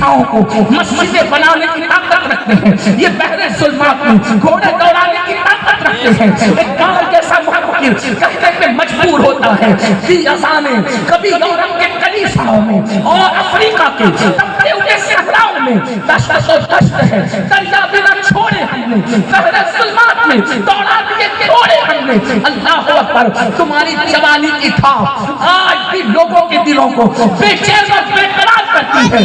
کلیساؤں کو مسجدیں بنانے کی طاقت رکھتے ہیں، یہ بحر ظلمات میں گھوڑے دوڑانے کی طاقت رکھتے ہیں۔ ایک گاؤں جیسا مفکر کہنے پہ مجبور ہوتا ہے کہ اذانیں کبھی یورپ کے کلیساؤں میں اور افریقہ کے تپتے ہوئے صحراؤں میں دشت و دشت ہے، دریا بنا چھوڑے ہم نے، بحر ظلمات میں دوڑا دیے چھوڑے ہم نے۔ اللہ اکبر، تمہاری جوانی کی تھاپ آج بھی لوگوں کے دلوں کو بے چین اور بے قرار کرتی ہے۔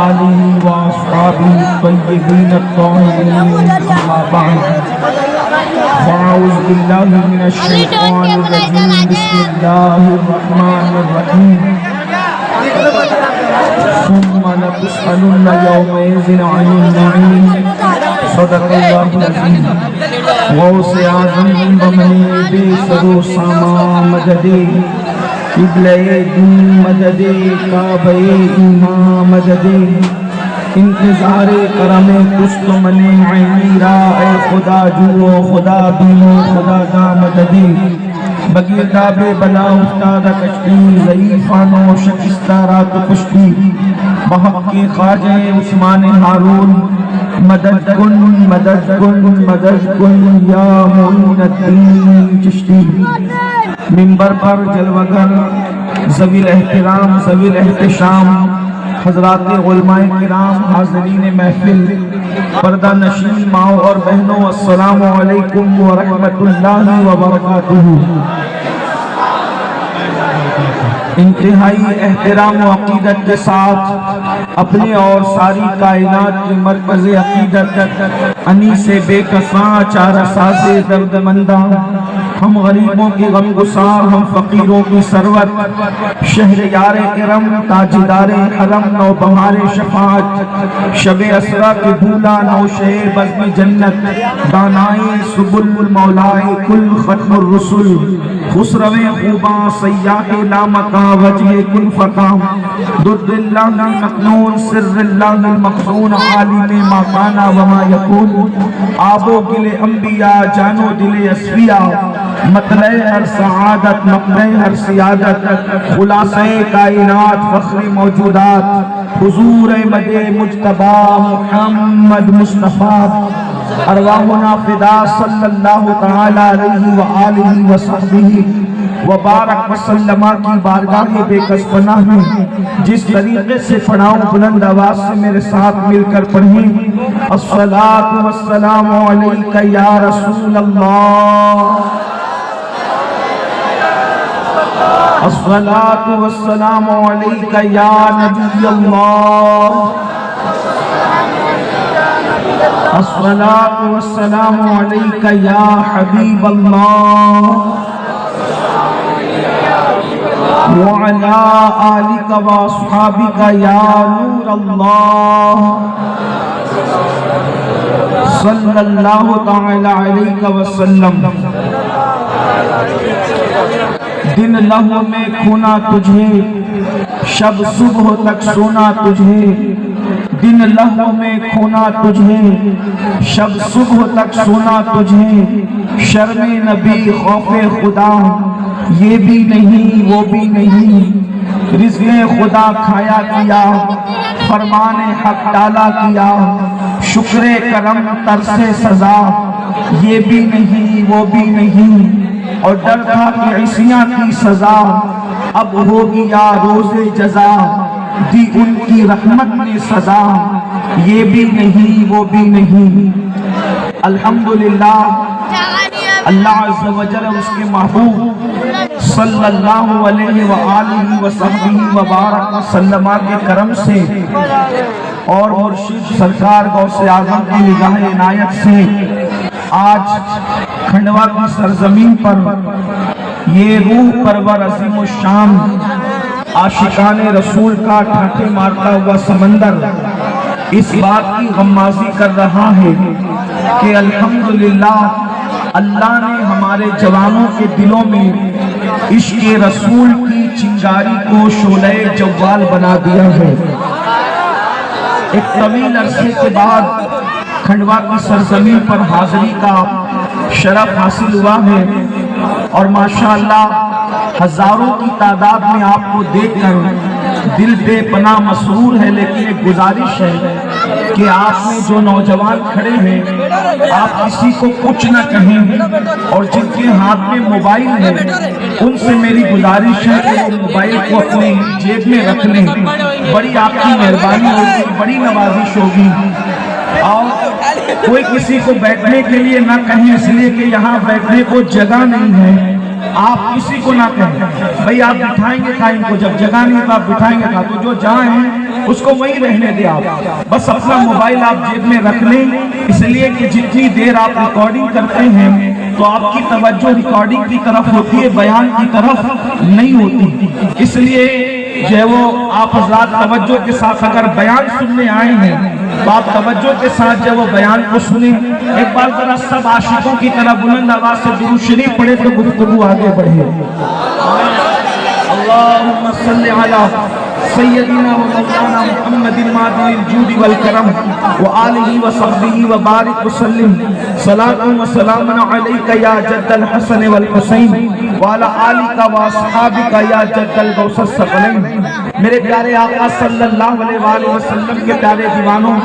آلہ و اصحابہ الطیبین الطاہرین، اما بعد، فاعوذ باللہ من الشیطان الرجیم، بسم اللہ الرحمن الرحیم، ثم لتسألن یومئذ عن النعیم، صدق اللہ العظیم۔ غوث اعظم بمنے بے سر و سامان مددے، قبلہ دین مددے، کعبہ ایمان مددے، انتظار کرم کست منے عینی را، اے خدا جو خدا بینو خدا دا مددے، بگیردہ بے بلا افتادہ کشتی، ضعیفانو شکستہ رات کشتی، بحق کے خواجہ عثمان ہارون، مدد کن مدد کن مدد کن یا معین الدین چشتی۔ منبر پر جلوگر، ذوی الاحترام ذوی الاحتشام، حضرات علماء کرام، حاضرین محفل، پردہ نشین ماؤں اور بہنوں، السلام علیکم ورحمۃ اللہ وبرکاتہ۔ انتہائی احترام و عقیدت کے ساتھ اپنے اور ساری کائنات کے مرکز عقیدت، انیس بے کساں چارہ ساز درد منداں، ہم غریبوں کی غم گسار، ہم فقیروں کی ثروت، شہر یار کرم، تاجدار حرم، نو بہار شفاعت، شب اسرا کے بھولا نو شہر بزم جنت، دانائے سبل مولائے کل ختم الرسل، خسرو خوباں سیاح لامکاں وجہ کن فقام، درد اللہ مکنون سر اللہ المخزون، عالم ما کانا وما یکون، آب و گل انبیاء جانو دل اصفیاء، مطلع ہر سعادت مقنع ہر سیادت، خلاصہ کائنات فخر موجودات، حضور مد مجتبی محمد مصطفیٰ، ارواحنا فدا صلی اللہ تعالی علیہ وآلہ وصحبہ وبارک وسلم کی بارگاہ بے کس پناہ میں جس طریقے سے پڑھاؤں بلند آواز سے میرے ساتھ مل کر پڑھیں، الصلاۃ والسلام علیک یا رسول اللہ، الصلاۃ والسلام علیک یا نبی اللہ، الصلاۃ والسلام علیک یا حبیب اللہ، وعلا آلک و اصحابک یا نور اللہ، صلی اللہ تعالی علیہ وسلم۔ دن لہو میں کھونا تجھے، شب صبح تک سونا تجھے، دن لہو میں کھونا تجھے، شب صبح تک سونا تجھے، شرم نبی خوف خدا، یہ بھی نہیں وہ بھی نہیں، رزق خدا کھایا کیا، فرمان حق ڈالا کیا، شکر کرم ترس سزا، یہ بھی نہیں وہ بھی نہیں، اور ڈر تھا کہ عصیاں کی سزا، اب ہوگی یا روز جزا، دی ان کی رحمت نے سزا، یہ بھی نہیں وہ بھی نہیں۔ الحمدللہ اللہ عز و جل اس کے محبوب صلی اللہ علیہ وآلہ وسلم وبارک وسلم کے کرم سے اور مرشد سرکار غوث اعظم کی نگاہ عنایت سے آج کھنڈوا کی سرزمین پر یہ روح پرور عظیم الشان عاشقان رسول کا ٹھاٹھے مارتا ہوا سمندر اس بات کی غمازی کر رہا ہے کہ الحمدللہ اللہ نے ہمارے جوانوں کے دلوں میں عشق رسول کی چنگاری کو شعلہ جوال بنا دیا ہے۔ ایک طویل عرصے کے بعد کھنڈوا کی سرزمین پر حاضری کا شرف حاصل ہوا ہے اور ماشاءاللہ ہزاروں کی تعداد میں آپ کو دیکھ کر دل بے پناہ مسرور ہے، لیکن ایک گزارش ہے کہ آپ میں جو نوجوان کھڑے ہیں آپ کسی کو کچھ نہ کہیں، اور جن کے ہاتھ میں موبائل ہے ان سے میری گزارش ہے کہ وہ موبائل کو اپنے جیب میں رکھ لیں، بڑی آپ کی مہربانی ہوگی، بڑی نوازش ہوگی۔ اور کوئی کسی کو بیٹھنے کے لیے نہ کہیں، اس لیے کہ یہاں بیٹھنے کو جگہ نہیں ہے، آپ کسی کو نہ کہیں بھئی آپ بٹھائیں گے کھائیں کو، جب جگہ نہیں تو آپ بٹھائیں گے کھا، تو جو جہاں ہیں اس کو وہی رہنے دے، آپ بس اپنا موبائل آپ جیب میں رکھ لیں، اس لیے کہ جتنی دیر آپ ریکارڈنگ کرتے ہیں تو آپ کی توجہ ریکارڈنگ کی طرف ہوتی ہے، بیان کی طرف نہیں ہوتی، اس لیے جو ہے وہ آپ حضرات توجہ کے ساتھ اگر بیان سننے آئے ہیں تو آپ توجہ کے ساتھ جو وہ بیان کو سنیں۔ ایک بار ذرا سب عاشقوں کی طرح بلند آواز سے درود شریف پڑھے تو گفتگو آگے بڑھے۔ اللہم صلی علی سیدنا و مولانا محمد المعدن الجود والکرم وآلہ وصحبہ وبارک وسلم، صلاۃ و سلام علیک یا جد الحسن والحسین وعلی آلک واصحابک یا جد الغوث الثقلین۔ میرے پیارے آقا صلی اللہ علیہ وآلہ وسلم کے پیارے دیوانوں،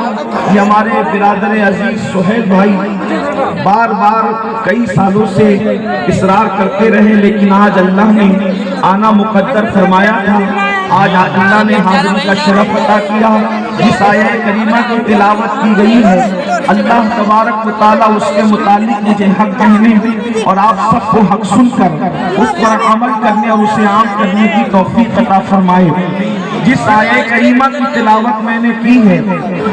یہ ہمارے برادر عزیز سہیل بھائی بار بار کئی سالوں سے اصرار کرتے رہے، لیکن آج اللہ نے آنا مقدر فرمایا تھا، آج اللہ نے حاضری کا شرف عطا کیا۔ جس آیہ کریمہ کی تلاوت کی گئی ہے اللہ تبارک و تعالیٰ اس کے متعلق مجھے حق کہنے اور آپ سب کو حق سن کر اس پر عمل کرنے اور اسے عام کرنے کی توفیق عطا فرمائے۔ جس آیہ کریمہ کی تلاوت میں نے کی ہے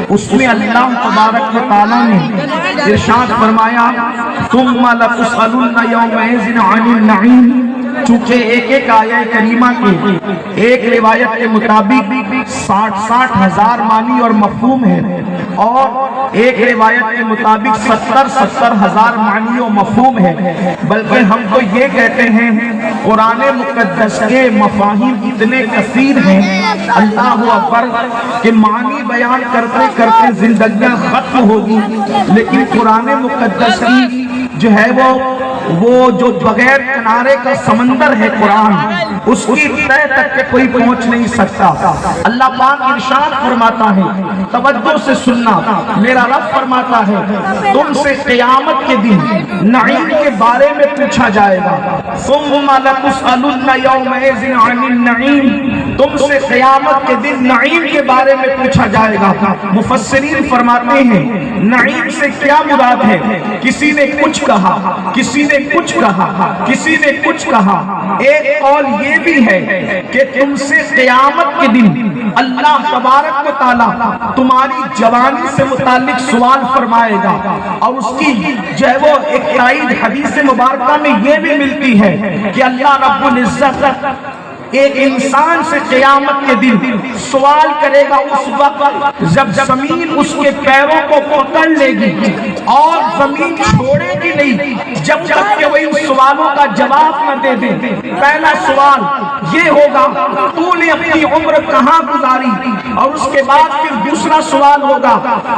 اس میں اللہ تبارک و تعالیٰ نے ارشاد فرمایا ثم لتسألن یومئذ عن النعیم۔ چونکہ ایک آیہ کریمہ کے ایک روایت کے مطابق 60 ہزار معنی اور مفہوم ہے، اور ایک روایت کے مطابق 70 ہزار معنی و مفہوم ہے، بلکہ ہم تو یہ کہتے ہیں قرآن مقدس کے مفاہیم اتنے کثیر ہیں اللہ اکبر کہ معنی بیان کرتے کرتے زندگیاں ختم ہوگی، لیکن قرآن مقدس کی جو ہے وہ جو بغیر کنارے کا سمندر ہے قرآن، اس کی تہ تک کے کوئی پہنچ نہیں سکتا۔ اللہ پاک ارشاد فرماتا ہے، توجہ سے سننا، میرا رب فرماتا ہے تم سے قیامت کے دن نعیم کے بارے میں پوچھا جائے گا، ثم لتسألن یومئذ عن النعیم، تم سے قیامت کے دن نعیم کے بارے میں پوچھا جائے گا۔ مفسرین فرماتے ہیں نعیم سے کیا مراد ہے؟ کسی نے کچھ کہا، کسی نے کچھ کہا، کسی نے کچھ کہا۔ ایک قول یہ بھی ہے کہ تم سے قیامت کے دن اللہ تبارک و تعالیٰ تمہاری جوانی سے متعلق سوال فرمائے گا، اور اس کی جو ہے وہ ایک تائید حدیث مبارکہ میں یہ بھی ملتی ہے کہ اللہ رب العزت ایک انسان سے قیامت کے دن سوال کرے گا اس وقت جب زمین اس کے پیروں کو پکڑ لے گی اور زمین چھوڑے گی نہیں جب تک کہ وہ ان سوالوں کا جواب نہ دے دے۔ پہلا سوال یہ ہوگا تو نے اپنی عمر کہاں گزاری، اور اس کے بعد پھر دوسرا سوال ہوگا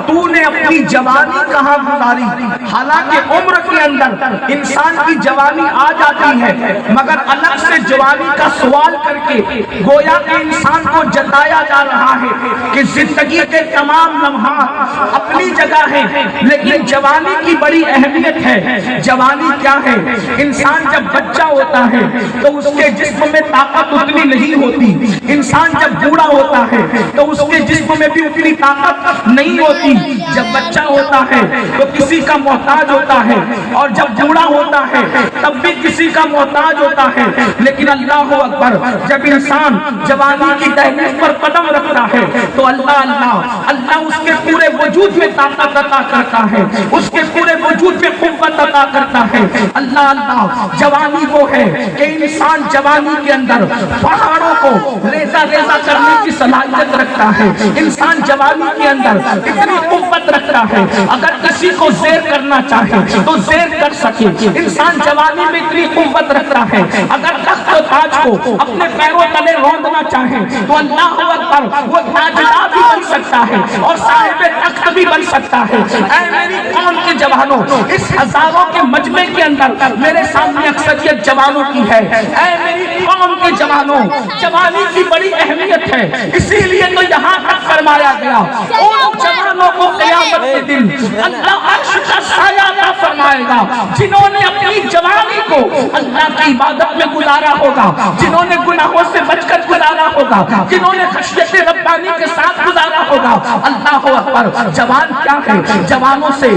تو نے اپنی جوانی کہاں گزاری۔ حالانکہ عمر کے اندر انسان کی جوانی آ جاتی ہے، مگر الگ سے جوانی کا سوال کر کے گویا کہ انسان کو جتایا جا رہا ہے کہ زندگی کے تمام لمحات اپنی جگہ ہیں، لیکن جوانی کی بڑی اہمیت ہے۔ جوانی کیا ہے؟ انسان جب بچہ ہوتا ہے تو اس کے جسم میں طاقت اتنی نہیں ہوتی، انسان جب بوڑھا ہوتا ہے تو اس کے جسم میں بھی اتنی طاقت نہیں ہوتی۔ جب بچہ ہوتا ہے تو کسی کا محتاج ہوتا ہے، اور جب بوڑھا ہوتا ہے تب بھی کسی کا محتاج ہوتا ہے، لیکن اللہ اکبر جب انسان جوانی کی دہلیز پر قدم رکھتا ہے تو اللہ اس کے پورے وجود میں طاقت عطا کرتا ہے، اس کے پورے وجود میں قوت عطا کرتا ہے۔ اللہ جوانی وہ ہے کہ انسان جوانی کے اندر پہاڑوں کو ریزہ ریزہ کرنے کی صلاحیت رکھتا ہے، انسان جوانی کے اندر اتنی قوت رکھتا ہے اگر کسی کو زیر کرنا چاہے تو زیر کر سکے۔ انسان جوانی میں اتنی قوت رکھتا ہے اگر تخت و تاج کو اپنے پیروں تلے روندنا چاہیں تو اللہ اکبر وہ تاجدار بھی بن سکتا ہے اور صاحب تخت بھی بن سکتا ہے۔ اے میری قوم کے جوانوں، اس ہزاروں کے مجمع کے اندر میرے سامنے اکثریت جوانوں کی ہے۔ اے میری قوم کے جوانوں، جوانی کی بڑی اہمیت ہے، اسی لیے تو یہاں تک فرمایا گیا ان جوانوں کو قیامت کے دن اللہ عرش کا سایہ عطا فرمائے گا جنہوں نے اپنی جوانی کو اللہ کی عبادت میں گزارا ہوگا، جنہوں نے گناہوں سے بچ کر گزارا ہوگا، جنہوں نے خشیت ربانی کے ساتھ گزارا ہوگا۔ اللہ اکبر، جوان کیا ہے؟ جوانوں سے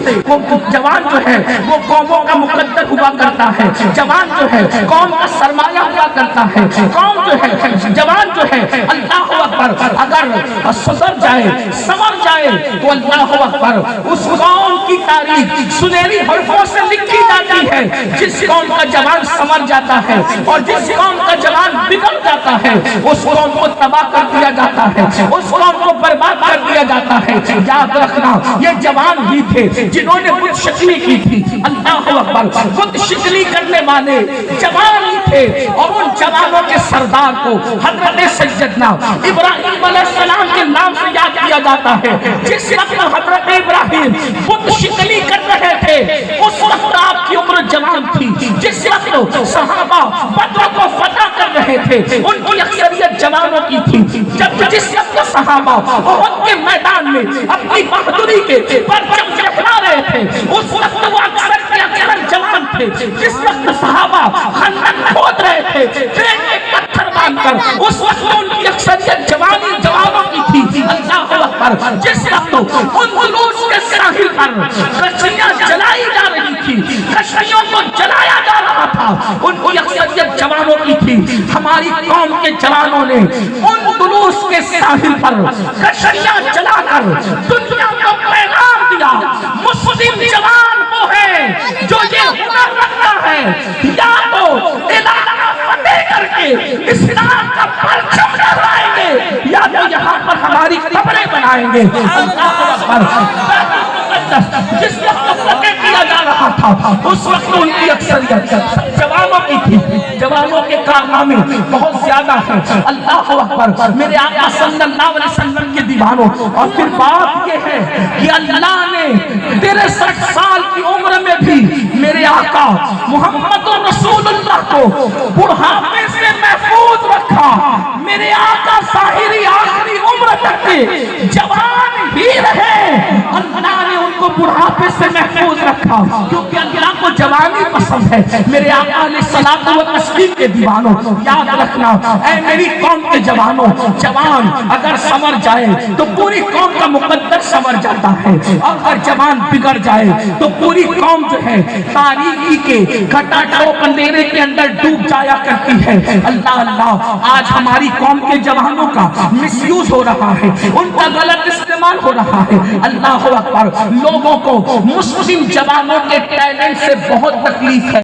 جوان جو ہے وہ قوموں کا مقدر ہوا کرتا ہے، جوان جو ہے قوم کا سرمایہ ہوا کرتا ہے، قوم جو ہے جوان جو ہے اللہ اکبر اگر سدھر جائے سنور جائے تو اللہ اکبر اس قوم کی تاریخ سنہری حرفوں سے لکھی جاتی ہے۔ جس قوم کا جوان سنور جاتا ہے اور جس قوم کا جوان بگڑ جاتا ہے اس قوم کو تباہ کر دیا جاتا ہے، اس قوم کو برباد کر دیا جاتا ہے۔ یاد رکھنا یہ جوان ہی تھے جنہوں نے بت شکلی کی تھی۔ اللہ اکبر، بت شکلی کرنے والے جوان ہی تھے اور ان جوانوں کے سردار کو حضرت سیدنا ابراہیم علیہ السلام کے نام سے یاد کیا جاتا ہے۔ جس وقت حضرت ابراہیم بت شکلی کر رہے تھے اس وقت آپ کی عمر جوان تھی۔ جس وقت صحابہ بدر کو فتح کر رہے تھے ان کی اکثریت جوانوں کی تھی۔ جس وقت صحابہ احد کے میدان میں اپنی بہادری کے پرچم لہرا رہے تھے اس وقت وہ اکثر کے اکثر جوان تھے۔ جس وقت صحابہ خندق کھود رہے تھے ٹرین میں پتھر باندھ کر اس وقت ان کی اکثریت جوانوں کی تھی۔ اللہ اکبر، جس وقت اندلس کے ساحل پر کشتیاں جلائی جا رہی تھی، کشتیوں کو جلایا جا رہا تھا، ان کی اکثریت جوانوں کی تھی۔ ہماری قوم کے جوانوں نے اندلس کے ساحل پر کشتیاں جلا کر دنیا کو پیغام دیا مسلم جوان وہ ہے جو یہ ہنر رکھتا ہے یا تو علاقہ فتح کر کے اسلام کا پرچم لہرائیں گے یا تو یہاں پر ہماری قبریں بنائیں گے۔ اللہ اکبر، جس وقت فتح کیا جا رہا تھا اس وقت ان کی اکثریت جوانوں کی تھی۔ جوانوں کے کارنامے بہت زیادہ ہیں۔ اللہ اکبر، میرے آقا صلی اللہ علیہ وسلم کے دیوانوں، اور پھر بات یہ ہے کہ اللہ نے 63 سال کی عمر میں بھی میرے آقا محمد رسول اللہ کو بڑھاپے سے محفوظ رکھا۔ میرے آقا ظاہری آخری عمر تک جوان ہی رہے، اللہ نے ان کو بڑھاپے سے محفوظ رکھا کیونکہ اللہ کو جوانی پسند ہے۔ میرے آقا علیہ الصلوۃ والتسلیم کے دیوانوں، یاد رکھنا اے میری قوم کے جوانوں، جوان اگر سنور جائے تو پوری قوم کا مقدر سنور جاتا ہے، اور اگر جوان بگڑ جائے تو پوری قوم جو ہے تاریکی کے گھٹا ٹوپ اندھیرے کے اندر ڈوب جایا کرتی ہے۔ اللہ اللہ، آج ہماری قوم کے جوانوں کا مس یوز ہو رہا ہے، ان کا غلط استعمال ہو رہا ہے۔ اللہ اکبر، لوگوں کو مسلم جوانوں کے ٹیلنٹ سے بہت تکلیف ہے۔